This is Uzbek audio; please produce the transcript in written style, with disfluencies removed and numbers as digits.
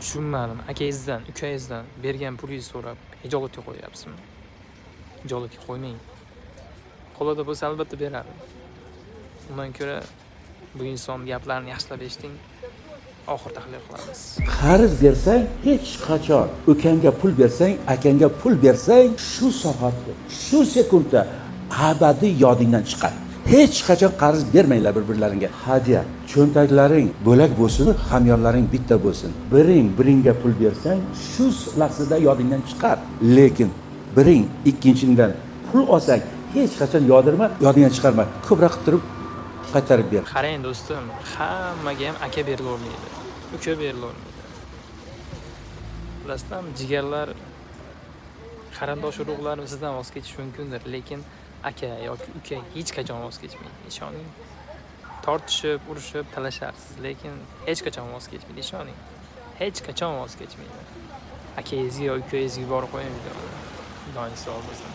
tushunmadim. Akangizdan, ukangizdan bergan pulingizni so'rab hijolatga qo'yapsizmi? Hijolatga qo'ymang. Qo'lida bo'lsa albatta beradi. Undan ko'ra bu inson gaplarini yaxshilab eshiting. Oxir tahlil qilamiz. Qarz bersang, hech qachon ukangga pul bersang, akangga pul bersang, shu soatda, shu sekundda abadiy yodingdan chiqadi. Hech qachon qarz bermanglar bir-birlaringga. Hadya, cho'ntaklaring bo'lak bo'lsin, hamyonlaring bitta bo'lsin. Biringga pul bersang, shu lahzada yodingdan chiqar. Lekin biring ikkinchidan pul olsang, hech qachon yodingdan chiqarma. Ko'proq qilib turib qaytarib ber. Qarang do'stim, hammaga ham aka berilavermaydi. Uka berilavermaydi. Bilasizmi, jigarlar, qarindosh urug'lar sizdan voz kechishi mumkindir, lekin aka yoki uka hech qachon voz kechmaydi. Ishoning. Tortishib, urushib, talasharsiz, lekin hech qachon voz kechmaydi. Ishoning. Hech qachon voz kechmaydi. Akangizga yoki ukangizga borib qo'ying videoni. Xudoingiz sog' bo'lsin.